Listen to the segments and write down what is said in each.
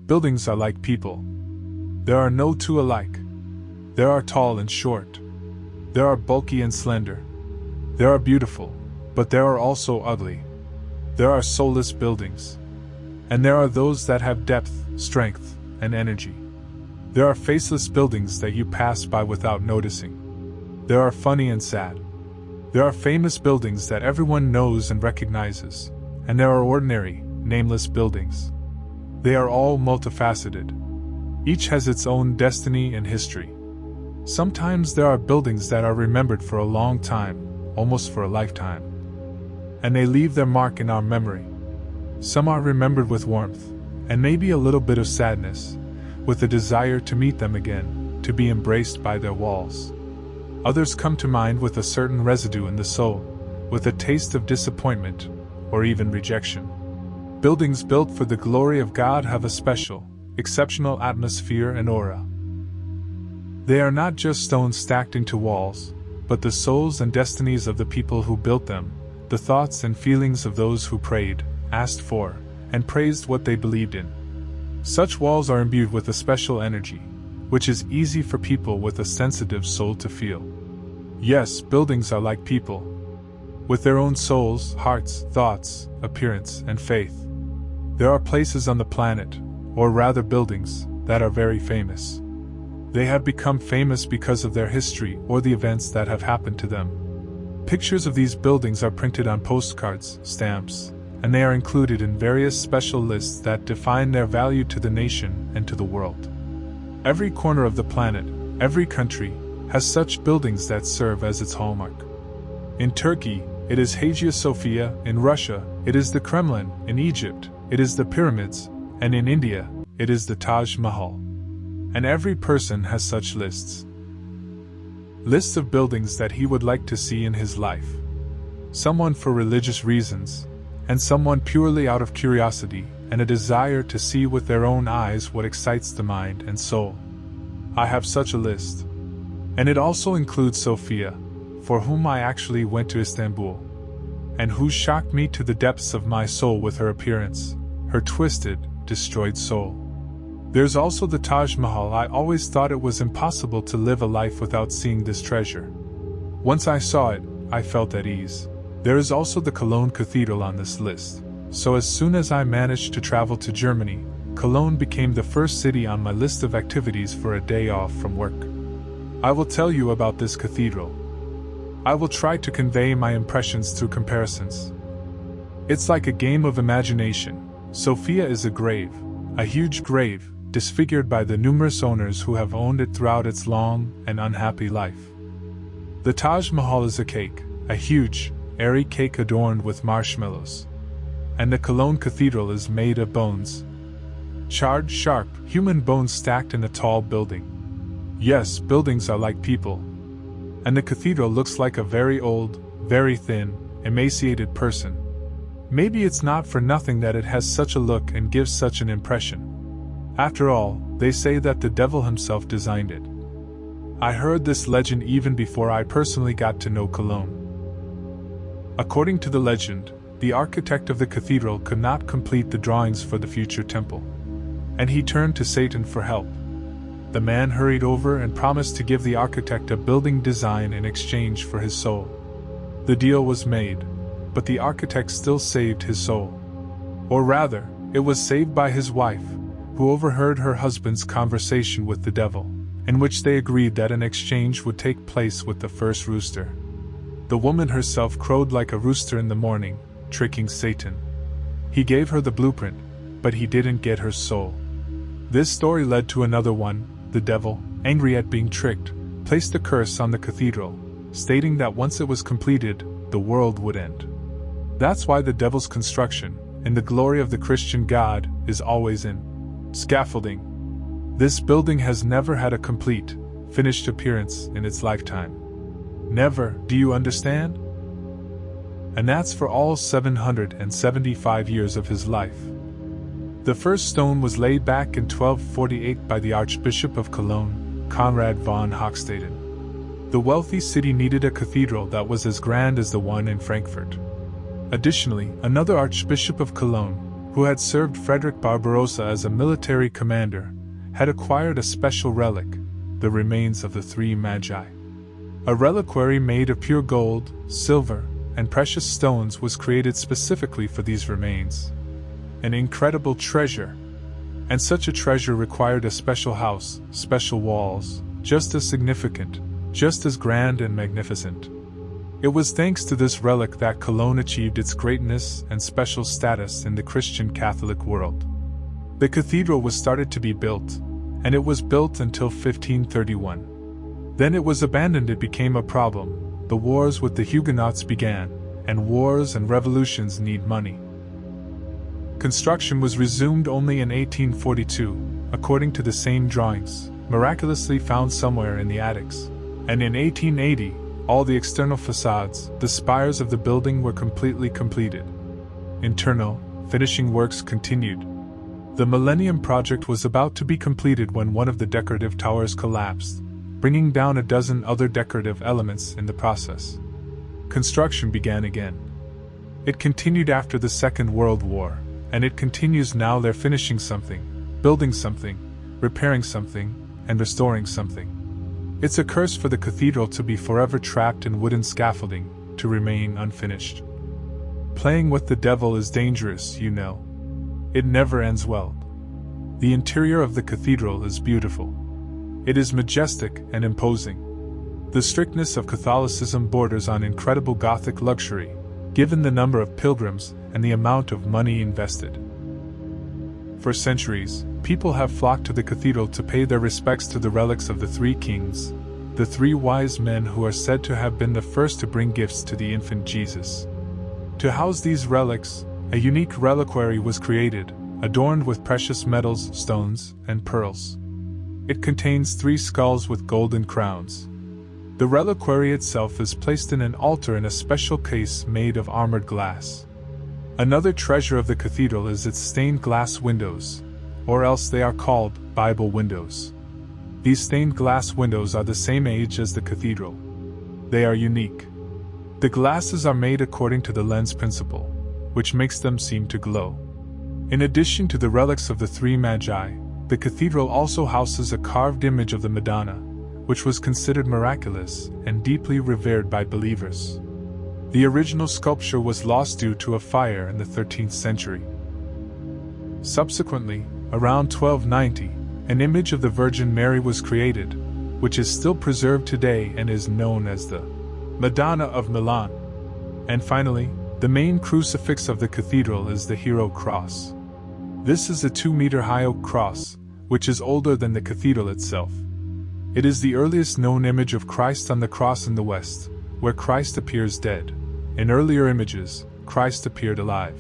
buildings are like people. There are no two alike. There are tall and short. There are bulky and slender. There are beautiful, but there are also ugly. There are soulless buildings. And there are those that have depth, strength, and energy. There are faceless buildings that you pass by without noticing. There are funny and sad. There are famous buildings that everyone knows and recognizes. And there are ordinary, nameless buildings. They are all multifaceted. Each has its own destiny and history. Sometimes there are buildings that are remembered for a long time, almost for a lifetime. And they leave their mark in our memory. Some are remembered with warmth, and maybe a little bit of sadness, with a desire to meet them again, to be embraced by their walls. Others come to mind with a certain residue in the soul, with a taste of disappointment, or even rejection. Buildings built for the glory of God have a special, exceptional atmosphere and aura. They are not just stones stacked into walls, but the souls and destinies of the people who built them, the thoughts and feelings of those who prayed, asked for, and praised what they believed in. Such walls are imbued with a special energy, which is easy for people with a sensitive soul to feel. Yes, buildings are like people, with their own souls, hearts, thoughts, appearance, and faith. There are places on the planet, or rather buildings, that are very famous. They have become famous because of their history or the events that have happened to them. Pictures of these buildings are printed on postcards, stamps, and they are included in various special lists that define their value to the nation and to the world. Every corner of the planet, every country, has such buildings that serve as its hallmark. In Turkey, it is Hagia Sophia; in Russia, it is the Kremlin; in Egypt, it is the pyramids; and in India, it is the Taj Mahal. And every person has such lists. Lists of buildings that he would like to see in his life. Someone for religious reasons, and someone purely out of curiosity and a desire to see with their own eyes what excites the mind and soul. I have such a list. And it also includes Sophia, for whom I actually went to Istanbul, and who shocked me to the depths of my soul with her appearance, her twisted, destroyed soul. There's also the Taj Mahal. I always thought it was impossible to live a life without seeing this treasure. Once I saw it, I felt at ease. There is also the Cologne Cathedral on this list, so as soon as I managed to travel to Germany, Cologne became the first city on my list of activities for a day off from work. I will tell you about this cathedral. I will try to convey my impressions through comparisons. It's like a game of imagination. Sophia is a grave, a huge grave, disfigured by the numerous owners who have owned it throughout its long and unhappy life. The Taj Mahal is a cake, a huge, airy cake adorned with marshmallows. And the Cologne Cathedral is made of bones. Charred, sharp, human bones stacked in a tall building. Yes, buildings are like people. And the cathedral looks like a very old, very thin, emaciated person. Maybe it's not for nothing that it has such a look and gives such an impression. After all, they say that the devil himself designed it. I heard this legend even before I personally got to know Cologne. According to the legend, the architect of the cathedral could not complete the drawings for the future temple, and he turned to Satan for help. The man hurried over and promised to give the architect a building design in exchange for his soul. The deal was made, but the architect still saved his soul. Or rather, it was saved by his wife, who overheard her husband's conversation with the devil, in which they agreed that an exchange would take place with the first rooster. The woman herself crowed like a rooster in the morning, tricking Satan. He gave her the blueprint, but he didn't get her soul. This story led to another one. The devil, angry at being tricked, placed a curse on the cathedral, stating that once it was completed, the world would end. That's why the devil's construction, in the glory of the Christian God, is always in scaffolding. This building has never had a complete, finished appearance in its lifetime. Never, do you understand? And that's for all 775 years of his life. The first stone was laid back in 1248 by the Archbishop of Cologne, Conrad von Hochstaden. The wealthy city needed a cathedral that was as grand as the one in Frankfurt. Additionally, another Archbishop of Cologne, who had served Frederick Barbarossa as a military commander, had acquired a special relic, the remains of the three magi. A reliquary made of pure gold, silver, and precious stones was created specifically for these remains. An incredible treasure. And such a treasure required a special house, special walls, just as significant, just as grand and magnificent. It was thanks to this relic that Cologne achieved its greatness and special status in the Christian Catholic world. The cathedral was started to be built, and it was built until 1531. Then it was abandoned. It became a problem. The wars with the Huguenots began, and wars and revolutions need money. Construction was resumed only in 1842, according to the same drawings, miraculously found somewhere in the attics. And in 1880, all the external facades, the spires of the building were completely completed. Internal, finishing works continued. The Millennium Project was about to be completed when one of the decorative towers collapsed, bringing down a dozen other decorative elements in the process. Construction began again. It continued after the Second World War, and it continues now. They're finishing something, building something, repairing something, and restoring something. It's a curse for the cathedral to be forever trapped in wooden scaffolding, to remain unfinished. Playing with the devil is dangerous, you know. It never ends well. The interior of the cathedral is beautiful. It is majestic and imposing. The strictness of Catholicism borders on incredible Gothic luxury, given the number of pilgrims and the amount of money invested. For centuries, people have flocked to the cathedral to pay their respects to the relics of the three kings, the three wise men who are said to have been the first to bring gifts to the infant Jesus. To house these relics, a unique reliquary was created, adorned with precious metals, stones, and pearls. It contains 3 skulls with golden crowns. The reliquary itself is placed in an altar in a special case made of armored glass. Another treasure of the cathedral is its stained glass windows, or else they are called Bible windows. These stained glass windows are the same age as the cathedral. They are unique. The glasses are made according to the lens principle, which makes them seem to glow. In addition to the relics of the three magi, the cathedral also houses a carved image of the Madonna, which was considered miraculous and deeply revered by believers. The original sculpture was lost due to a fire in the 13th century. Subsequently, around 1290, an image of the Virgin Mary was created, which is still preserved today and is known as the Madonna of Milan. And finally, the main crucifix of the cathedral is the Hero Cross. This is a 2-meter-high oak cross, which is older than the cathedral itself. It is the earliest known image of Christ on the cross in the West, where Christ appears dead. In earlier images, Christ appeared alive.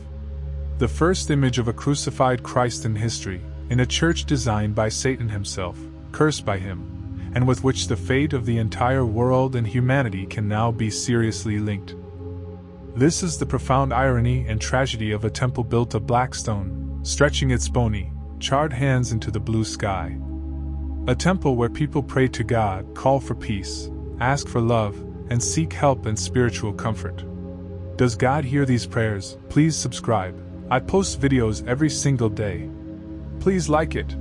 The first image of a crucified Christ in history, in a church designed by Satan himself, cursed by him, and with which the fate of the entire world and humanity can now be seriously linked. This is the profound irony and tragedy of a temple built of black stone, stretching its bony, charred hands into the blue sky. A temple where people pray to God, call for peace, ask for love, and seek help and spiritual comfort. Does God hear these prayers? Please subscribe. I post videos every single day. Please like it.